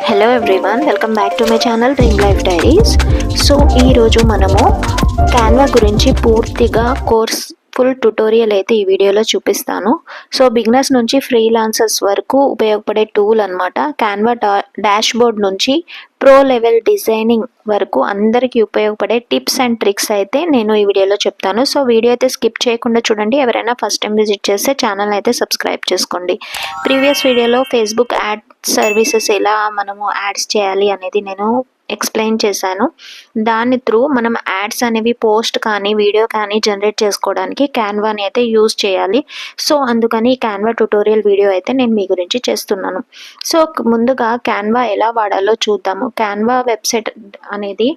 Hello everyone, welcome back to my channel dream life diaries. So ఈరోజు మనము Canva గురించి పూర్తిగా కోర్స్ ఫుల్ ట్యుటోరియల్ అయితే ఈ వీడియోలో చూపిస్తాను. సో బిగినర్స్ నుంచి ఫ్రీలాన్సర్స్ వరకు ఉపయోగపడే టూల్ అనమాట. క్యాన్వా డాష్ బోర్డ్ నుంచి ప్రో లెవెల్ డిజైనింగ్ వరకు అందరికీ ఉపయోగపడే టిప్స్ అండ్ ట్రిక్స్ అయితే నేను ఈ వీడియోలో చెప్తాను. సో వీడియో అయితే స్కిప్ చేయకుండా చూడండి. ఎవరైనా ఫస్ట్ టైం విజిట్ చేస్తే ఛానల్ అయితే సబ్స్క్రైబ్ చేసుకోండి. ప్రీవియస్ వీడియోలో ఫేస్బుక్ యాడ్ సర్వీసెస్ ఎలా మనము యాడ్స్ చేయాలి అనేది నేను ఎక్స్ప్లెయిన్ చేశాను. దాని త్రూ మనం యాడ్స్ అనేవి పోస్ట్ కానీ వీడియో కానీ జనరేట్ చేసుకోవడానికి క్యాన్వాని అయితే యూజ్ చేయాలి. సో అందుకని ఈ క్యాన్వా ట్యుటోరియల్ వీడియో అయితే నేను మీ గురించి చేస్తున్నాను. సో ముందుగా క్యాన్వా ఎలా వాడాలో చూద్దాము. క్యాన్వా వెబ్సైట్ అనేది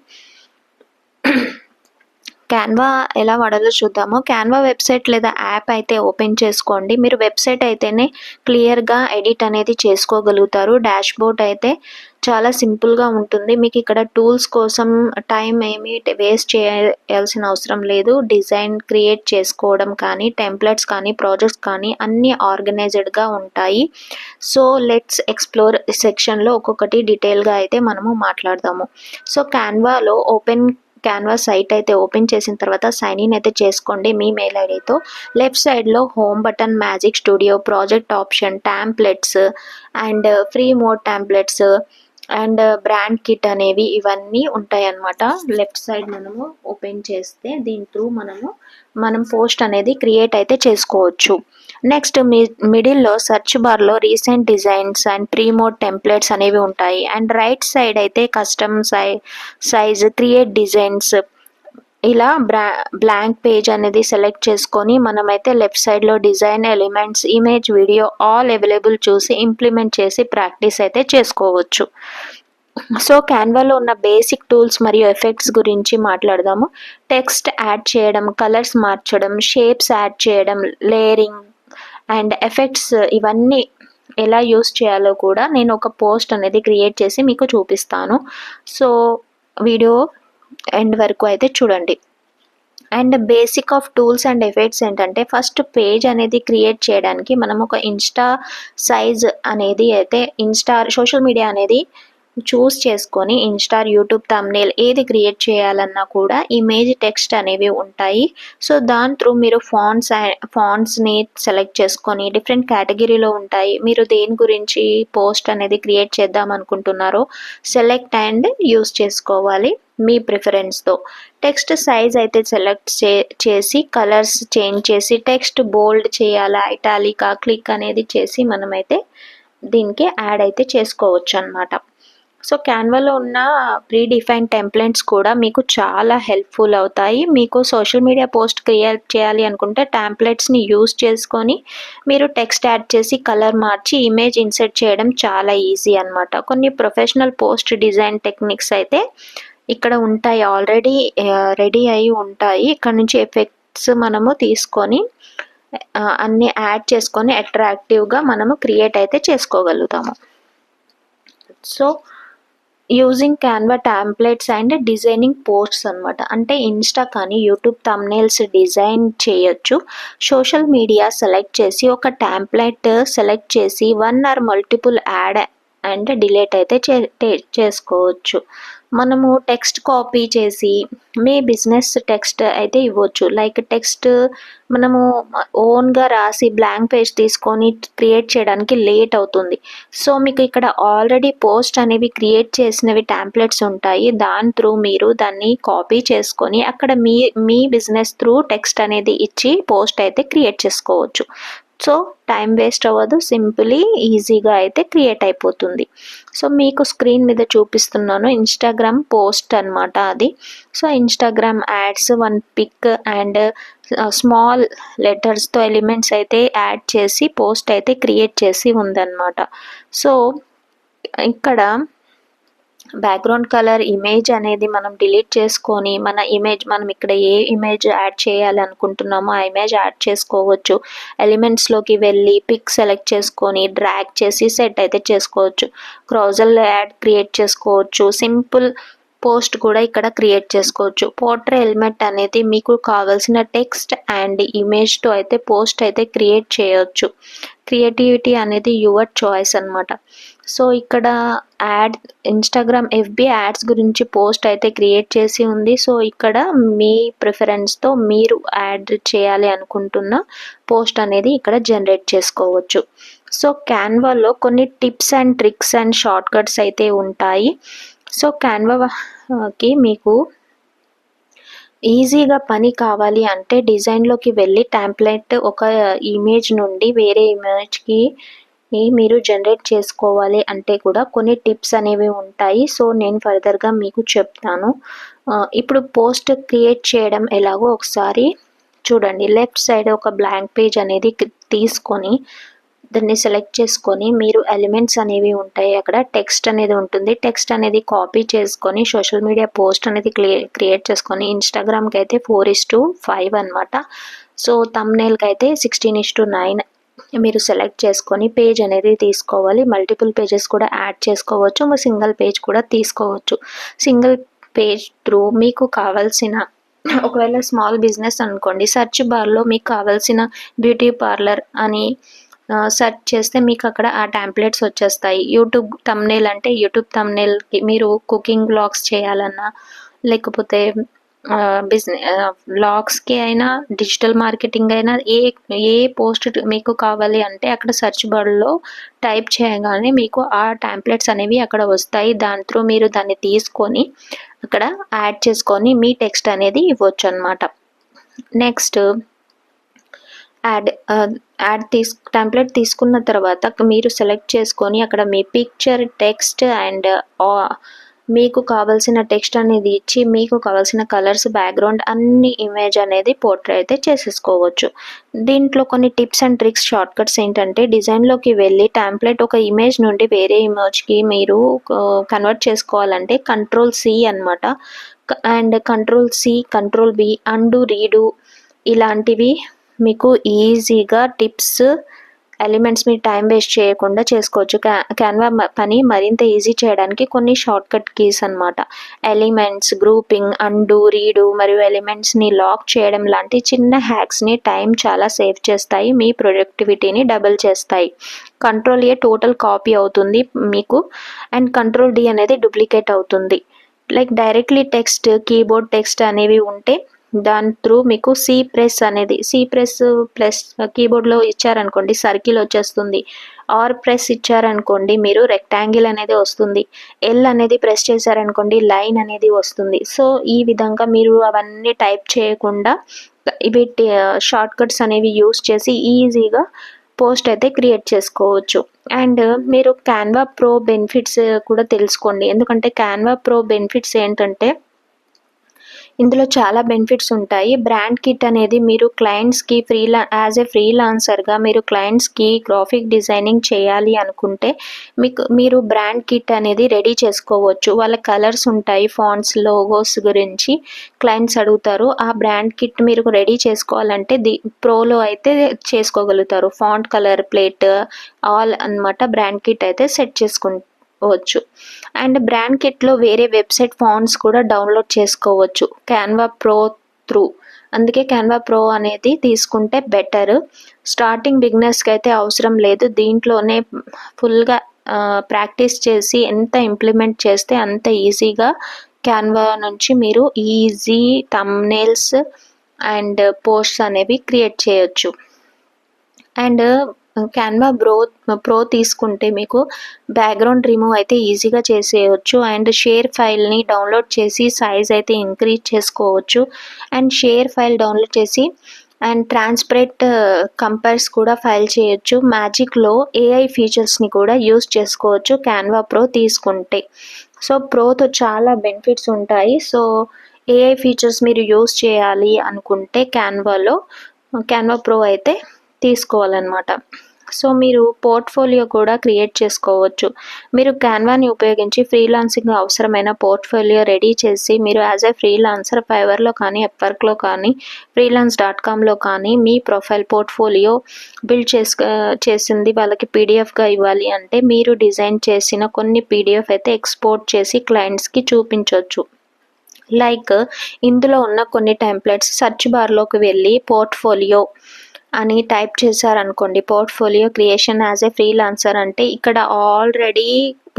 క్యాన్వా ఎలా వాడాలో చూద్దాము. క్యాన్వా వెబ్సైట్ లేదా యాప్ అయితే ఓపెన్ చేసుకోండి. మీరు వెబ్సైట్ అయితేనే క్లియర్గా ఎడిట్ అనేది చేసుకోగలుగుతారు. డాష్ బోర్డ్ అయితే చాలా సింపుల్గా ఉంటుంది. మీకు ఇక్కడ టూల్స్ కోసం టైం ఏమీ వేస్ట్ చేయాల్సిన అవసరం లేదు. డిజైన్ క్రియేట్ చేసుకోవడం కానీ, టెంప్లెట్స్ కానీ, ప్రాజెక్ట్స్ కానీ అన్నీ ఆర్గనైజ్డ్గా ఉంటాయి. సో లెట్స్ ఎక్స్ప్లోర్ సెక్షన్లో ఒక్కొక్కటి డీటెయిల్గా అయితే మనము మాట్లాడదాము. సో క్యాన్వాలో క్యాన్వా సైట్ అయితే ఓపెన్ చేసిన తర్వాత సైన్ ఇన్ అయితే చేసుకోండి మీ మెయిల్ ఐడితో. లెఫ్ట్ సైడ్లో home button, magic studio, project option, templates and free mode templates and brand kit అనేవి ఇవన్నీ ఉంటాయి అన్నమాట. లెఫ్ట్ సైడ్ మనము ఓపెన్ చేస్తే దీని త్రూ మనం పోస్ట్ అనేది క్రియేట్ అయితే చేసుకోవచ్చు. నెక్స్ట్ మిడిల్లో సర్చ్ బార్లో రీసెంట్ డిజైన్స్ అండ్ ప్రీమోడ్ టెంప్లెట్స్ అనేవి ఉంటాయి. అండ్ రైట్ సైడ్ అయితే కస్టమ్ సైజ్, క్రియేట్ డిజైన్స్, ఇలా బ్లాంక్ పేజ్ అనేది సెలెక్ట్ చేసుకొని మనమైతే లెఫ్ట్ సైడ్లో design, elements, image, video all available చూసి ఇంప్లిమెంట్ చేసి ప్రాక్టీస్ అయితే చేసుకోవచ్చు. సో క్యాన్వాలో ఉన్న బేసిక్ టూల్స్ మరియు ఎఫెక్ట్స్ గురించి మాట్లాడదాము. టెక్స్ట్ యాడ్ చేయడం, కలర్స్ మార్చడం, షేప్స్ యాడ్ చేయడం, లేయరింగ్ అండ్ ఎఫెక్ట్స్ ఇవన్నీ ఎలా యూస్ చేయాలో కూడా నేను ఒక పోస్ట్ అనేది క్రియేట్ చేసి మీకు చూపిస్తాను. సో వీడియో ఎండ్ వరకు అయితే చూడండి. And basic of tools and effects ఏంటంటే, ఫస్ట్ పేజ్ అనేది క్రియేట్ చేయడానికి మనం ఒక ఇన్స్టా సైజ్ అనేది అయితే సోషల్ మీడియా అనేది చూస్ చేసుకొని ఇన్స్టా, యూట్యూబ్ థంబ్నెయిల్ ఏది క్రియేట్ చేయాలన్నా కూడా ఇమేజ్, టెక్స్ట్ అనేవి ఉంటాయి. సో దాని త్రూ మీరు ఫాంట్స్ని సెలెక్ట్ చేసుకొని డిఫరెంట్ కేటగిరీలో ఉంటాయి. మీరు దేని గురించి పోస్ట్ అనేది క్రియేట్ చేద్దాం అనుకుంటున్నారో సెలెక్ట్ అండ్ యూస్ చేసుకోవాలి మీ ప్రిఫరెన్స్తో. టెక్స్ట్ సైజ్ అయితే సెలెక్ట్ చేసి కలర్స్ చేంజ్ చేసి టెక్స్ట్ బోల్డ్ చేయాలా, ఇటాలికా, క్లిక్ అనేది చేసి మనమైతే దీనికి యాడ్ అయితే చేసుకోవచ్చు అన్నమాట. సో క్యాన్వాలో ఉన్న ప్రీ డిఫైన్ టెంప్లెట్స్ కూడా మీకు చాలా హెల్ప్ఫుల్ అవుతాయి. మీకు సోషల్ మీడియా పోస్ట్ క్రియేట్ చేయాలి అనుకుంటే టెంప్లెట్స్ని యూస్ చేసుకొని మీరు టెక్స్ట్ యాడ్ చేసి కలర్ మార్చి ఇమేజ్ ఇన్సర్ట్ చేయడం చాలా ఈజీ అన్నమాట. కొన్ని ప్రొఫెషనల్ పోస్ట్ డిజైన్ టెక్నిక్స్ అయితే ఇక్కడ ఉంటాయి, ఆల్రెడీ రెడీ అయి ఉంటాయి. ఇక్కడ నుంచి ఎఫెక్ట్స్ మనము తీసుకొని అన్నీ యాడ్ చేసుకొని అట్రాక్టివ్గా మనము క్రియేట్ అయితే చేసుకోగలుగుతాము. So using Canva templates and designing posts అనమాట. అంటే ఇన్స్టా కానీ యూట్యూబ్ థంబ్నెయిల్స్ డిజైన్ చేయొచ్చు. సోషల్ మీడియా సెలెక్ట్ చేసి ఒక టెంప్లెట్ సెలెక్ట్ చేసి one or multiple add and delete అయితే చేసుకోవచ్చు. మనము టెక్స్ట్ కాపీ చేసి మీ బిజినెస్ టెక్స్ట్ అయితే ఇవ్వచ్చు. లైక్ టెక్స్ట్ మనము ఓన్గా రాసి బ్లాంక్ పేజ్ తీసుకొని క్రియేట్ చేయడానికి లేట్ అవుతుంది. సో మీకు ఇక్కడ ఆల్రెడీ పోస్ట్ అనేవి క్రియేట్ చేసినవి టెంప్లెట్స్ ఉంటాయి. దాని త్రూ మీరు దాన్ని కాపీ చేసుకొని అక్కడ మీ బిజినెస్ త్రూ టెక్స్ట్ అనేది ఇచ్చి పోస్ట్ అయితే క్రియేట్ చేసుకోవచ్చు. సో టైం వేస్ట్ అవ్వదు, సింపుల్లీ ఈజీగా అయితే క్రియేట్ అయిపోతుంది. సో మీకు స్క్రీన్ మీద చూపిస్తున్నాను ఇన్స్టాగ్రామ్ పోస్ట్ అనమాట అది. So Instagram ads, one pic and small లెటర్స్తో ఎలిమెంట్స్ అయితే యాడ్ చేసి పోస్ట్ అయితే క్రియేట్ చేసి ఉందన్నమాట. సో ఇక్కడ బ్యాక్గ్రౌండ్ కలర్ ఇమేజ్ అనేది మనం డిలీట్ చేసుకొని మనం ఇక్కడ ఏ ఇమేజ్ యాడ్ చేయాలి అనుకుంటున్నామో ఆ ఇమేజ్ యాడ్ చేసుకోవచ్చు. ఎలిమెంట్స్లోకి వెళ్ళి పిక్ సెలెక్ట్ చేసుకొని డ్రాగ్ చేసి సెట్ అయితే చేసుకోవచ్చు. క్రౌజల్ యాడ్ క్రియేట్ చేసుకోవచ్చు. సింపుల్ పోస్ట్ కూడా ఇక్కడ క్రియేట్ చేసుకోవచ్చు. పోర్ట్రే ఎలిమెంట్ అనేది మీకు కావాల్సిన టెక్స్ట్ అండ్ ఇమేజ్తో అయితే పోస్ట్ అయితే క్రియేట్ చేయొచ్చు. క్రియేటివిటీ అనేది యువర్ చాయిస్ అన్నమాట. సో ఇక్కడ యాడ్ ఇన్స్టాగ్రామ్ ఎఫ్బి యాడ్స్ గురించి పోస్ట్ అయితే క్రియేట్ చేసి ఉంది. సో ఇక్కడ మీ ప్రిఫరెన్స్తో మీరు యాడ్ చేయాలి అనుకుంటున్న పోస్ట్ అనేది ఇక్కడ జనరేట్ చేసుకోవచ్చు. సో క్యాన్వాలో కొన్ని tips and tricks and short cuts అయితే ఉంటాయి. సో క్యాన్వాకి మీకు ఈజీగా పని కావాలి అంటే డిజైన్లోకి వెళ్ళి టెంప్లెట్ ఒక ఇమేజ్ నుండి వేరే ఇమేజ్కి మీరు జనరేట్ చేసుకోవాలి అంటే కూడా కొన్ని టిప్స్ అనేవి ఉంటాయి. సో నేను ఫర్దర్గా మీకు చెప్తాను. ఇప్పుడు పోస్ట్ క్రియేట్ చేయడం ఎలాగో ఒకసారి చూడండి. లెఫ్ట్ సైడ్ ఒక బ్లాంక్ పేజ్ అనేది తీసుకొని దాన్ని సెలెక్ట్ చేసుకొని మీరు ఎలిమెంట్స్ అనేవి ఉంటాయి. అక్కడ టెక్స్ట్ అనేది ఉంటుంది. టెక్స్ట్ అనేది కాపీ చేసుకొని సోషల్ మీడియా పోస్ట్ అనేది క్రియేట్ చేసుకొని ఇన్స్టాగ్రామ్కి అయితే 4:5 అనమాట. సో థంబ్నెయిల్కి అయితే 16:9 మీరు సెలెక్ట్ చేసుకొని పేజ్ అనేది తీసుకోవాలి. మల్టిపుల్ పేజెస్ కూడా యాడ్ చేసుకోవచ్చు, సింగిల్ పేజ్ కూడా తీసుకోవచ్చు. సింగిల్ పేజ్ త్రూ మీకు కావాల్సిన ఒకవేళ స్మాల్ బిజినెస్ అనుకోండి, సెర్చ్ బార్లో మీకు కావాల్సిన బ్యూటీ పార్లర్ అని సెర్చ్ చేస్తే మీకు అక్కడ ఆ టెంప్లెట్స్ వచ్చేస్తాయి. యూట్యూబ్ థంబ్నెయిల్ అంటే యూట్యూబ్ థంబ్నెయిల్కి మీరు కుకింగ్ వ్లాగ్స్ చేయాలన్నా లేకపోతే వ్లాగ్స్కి అయినా డిజిటల్ మార్కెటింగ్ అయినా ఏ పోస్ట్ మీకు కావాలి అంటే అక్కడ సెర్చ్ బార్లో టైప్ చేయగానే మీకు ఆ టెంప్లెట్స్ అనేవి అక్కడ వస్తాయి. దాని త్రూ మీరు దాన్ని తీసుకొని అక్కడ యాడ్ చేసుకొని మీ టెక్స్ట్ అనేది ఇవ్వచ్చు అన్నమాట. నెక్స్ట్ టెంప్లెట్ తీసుకున్న తర్వాత మీరు సెలెక్ట్ చేసుకొని అక్కడ మీ పిక్చర్, టెక్స్ట్ అండ్ మీకు కావాల్సిన టెక్స్ట్ అనేది ఇచ్చి మీకు కావాల్సిన కలర్స్, బ్యాక్గ్రౌండ్ అన్ని ఇమేజ్ అనేది పోర్ట్రే అయితే చేసేసుకోవచ్చు. దీంట్లో కొన్ని tips and tricks short cuts ఏంటంటే డిజైన్లోకి వెళ్ళి టెంప్లెట్ ఒక ఇమేజ్ నుండి వేరే ఇమేజ్కి మీరు కన్వర్ట్ చేసుకోవాలంటే Ctrl+C అనమాట. And Ctrl+C, Ctrl+V, and, read ఇలాంటివి మీకు ఈజీగా టిప్స్ ఎలిమెంట్స్ మీ టైం వేస్ట్ చేయకుండా చేసుకోవచ్చు. క్యాన్వా పని మరింత ఈజీ చేయడానికి కొన్ని షార్ట్ కట్ కీస్ అనమాట. ఎలిమెంట్స్, గ్రూపింగ్, అండు, రీడు మరియు ఎలిమెంట్స్ని లాక్ చేయడం లాంటి చిన్న హ్యాక్స్ని టైం చాలా సేవ్ చేస్తాయి, మీ ప్రొడక్టివిటీని డబుల్ చేస్తాయి. Ctrl+A టోటల్ కాపీ అవుతుంది మీకు అండ్ Ctrl+D అనేది డూప్లికేట్ అవుతుంది. Like directly text, keyboard text అనేవి ఉంటే దాని త్రూ మీకు సి ప్రెస్ కీబోర్డ్లో ఇచ్చారనుకోండి సర్కిల్ వచ్చేస్తుంది. ఆర్ ప్రెస్ ఇచ్చారనుకోండి మీరు రెక్టాంగిల్ అనేది వస్తుంది. ఎల్ అనేది ప్రెస్ చేశారనుకోండి లైన్ అనేది వస్తుంది. సో ఈ విధంగా మీరు అవన్నీ టైప్ చేయకుండా ఇవి షార్ట్ కట్స్ అనేవి యూస్ చేసి ఈజీగా పోస్ట్ అయితే క్రియేట్ చేసుకోవచ్చు. అండ్ మీరు క్యాన్వా ప్రో బెనిఫిట్స్ కూడా తెలుసుకోండి. ఎందుకంటే క్యాన్వా ప్రో బెనిఫిట్స్ ఏంటంటే ఇందులో చాలా బెనిఫిట్స్ ఉంటాయి. బ్రాండ్ కిట్ అనేది మీరు క్లయింట్స్కి యాజ్ ఏ ఫ్రీలాన్సర్గా మీరు క్లయింట్స్కి గ్రాఫిక్ డిజైనింగ్ చేయాలి అనుకుంటే మీరు బ్రాండ్ కిట్ అనేది రెడీ చేసుకోవచ్చు. వాళ్ళ కలర్స్ ఉంటాయి, ఫాంట్స్, లోగోస్ గురించి క్లయింట్స్ అడుగుతారు. ఆ బ్రాండ్ కిట్ మీరు రెడీ చేసుకోవాలంటే ప్రోలో అయితే చేసుకోగలుగుతారు. ఫాంట్, కలర్, ప్లేట్ ఆల్ అన్నమాట బ్రాండ్ కిట్ అయితే సెట్ చేసుకోవచ్చు. అండ్ బ్రాండ్ కిట్లో వేరే వెబ్సైట్ ఫాంట్స్ కూడా డౌన్లోడ్ చేసుకోవచ్చు క్యాన్వా ప్రో త్రూ. అందుకే క్యాన్వా ప్రో అనేది తీసుకుంటే బెటర్. స్టార్టింగ్ బిగినర్స్కి అయితే అవసరం లేదు. దీంట్లోనే ఫుల్గా ప్రాక్టీస్ చేసి ఎంత ఇంప్లిమెంట్ చేస్తే అంత ఈజీగా క్యాన్వా నుంచి మీరు ఈజీ థంబ్నెయిల్స్ అండ్ పోస్ట్స్ అనేవి క్రియేట్ చేయొచ్చు. అండ్ క్యాన్వా ప్రో తీసుకుంటే మీకు బ్యాక్గ్రౌండ్ రిమూవ్ అయితే ఈజీగా చేసేయచ్చు. అండ్ షేర్ ఫైల్ని డౌన్లోడ్ చేసి సైజ్ అయితే ఇంక్రీజ్ చేసుకోవచ్చు. అండ్ షేర్ ఫైల్ డౌన్లోడ్ చేసి అండ్ ట్రాన్స్పరెంట్ కంపేర్స్ కూడా ఫైల్ చేయొచ్చు. మ్యాజిక్లో AI ఫీచర్స్ని కూడా యూస్ చేసుకోవచ్చు క్యాన్వా ప్రో తీసుకుంటే. సో ప్రోతో చాలా బెనిఫిట్స్ ఉంటాయి. సో AI ఫీచర్స్ మీరు యూస్ చేయాలి అనుకుంటే క్యాన్వా ప్రో అయితే తీసుకోవాలన్నమాట. సో మీరు పోర్ట్ఫోలియో కూడా క్రియేట్ చేసుకోవచ్చు. మీరు క్యాన్వాని ఉపయోగించి ఫ్రీలాన్సింగ్ అవసరమైన పోర్ట్ఫోలియో రెడీ చేసి మీరు యాజ్ ఎ ఫ్రీలాన్సర్ ఫైవర్లో కానీ అప్వర్క్లో కానీ freelance.comలో కానీ మీ ప్రొఫైల్ పోర్ట్ఫోలియో బిల్డ్ చేసింది వాళ్ళకి పీడిఎఫ్గా ఇవ్వాలి అంటే మీరు డిజైన్ చేసిన కొన్ని పీడిఎఫ్ అయితే ఎక్స్పోర్ట్ చేసి క్లయింట్స్కి చూపించవచ్చు. లైక్ ఇందులో ఉన్న కొన్ని టెంప్లెట్స్ సెర్చ్ బార్లోకి వెళ్ళి పోర్ట్ఫోలియో అని టైప్ చేశారనుకోండి, portfolio creation as a freelancer అంటే ఇక్కడ ఆల్రెడీ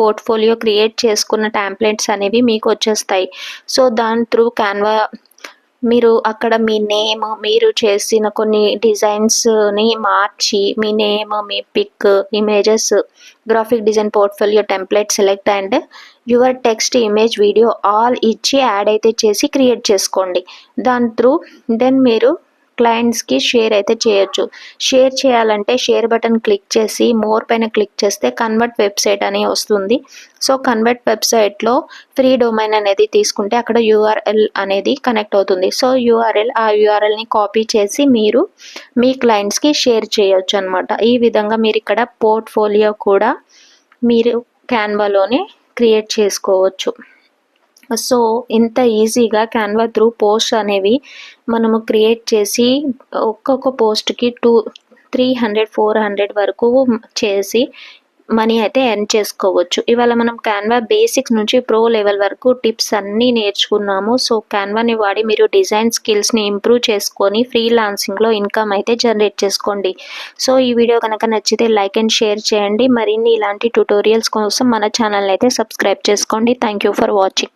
పోర్ట్ఫోలియో క్రియేట్ చేసుకున్న టెంప్లెట్స్ అనేవి మీకు వచ్చేస్తాయి. సో దాని త్రూ క్యాన్వా మీరు అక్కడ మీ నేమ్, మీరు చేసిన కొన్ని డిజైన్స్ని మార్చి మీ నేమ్, మీ pic, images, graphic design portfolio template select and your text, image, video all ఇచ్చి యాడ్ అయితే చేసి క్రియేట్ చేసుకోండి. దాని త్రూ దెన్ మీరు క్లయింట్స్కి షేర్ అయితే చేయొచ్చు. షేర్ చేయాలంటే షేర్ బటన్ క్లిక్ చేసి మోర్ పైన క్లిక్ చేస్తే కన్వర్ట్ వెబ్సైట్ అని వస్తుంది. సో కన్వర్ట్ వెబ్సైట్లో ఫ్రీ డొమైన్ అనేది తీసుకుంటే అక్కడ యూఆర్ఎల్ అనేది కనెక్ట్ అవుతుంది. సో ఆ యూఆర్ఎల్ని కాపీ చేసి మీరు మీ క్లయింట్స్కి షేర్ చేయొచ్చు అనమాట. ఈ విధంగా మీరు ఇక్కడ పోర్ట్ఫోలియో కూడా మీరు క్యాన్వాలోనే క్రియేట్ చేసుకోవచ్చు. సో ఇంత ఈజీగా క్యాన్వా త్రూ పోస్ట్ అనేవి మనము క్రియేట్ చేసి ఒక్కొక్క పోస్ట్కి 300-400 వరకు చేసి మనీ అయితే ఎర్న్ చేసుకోవచ్చు. ఇవాళ మనం క్యాన్వా బేసిక్స్ నుంచి ప్రో లెవెల్ వరకు టిప్స్ అన్నీ నేర్చుకున్నాము. సో క్యాన్వాని వాడి మీరు డిజైన్ స్కిల్స్ని ఇంప్రూవ్ చేసుకొని ఫ్రీలాన్సింగ్లో ఇన్కమ్ అయితే జనరేట్ చేసుకోండి. సో ఈ వీడియో కనుక నచ్చితే లైక్ అండ్ షేర్ చేయండి. మరిన్ని ఇలాంటి ట్యుటోరియల్స్ కోసం మన ఛానల్ అయితే సబ్స్క్రైబ్ చేసుకోండి. Thank you for watching.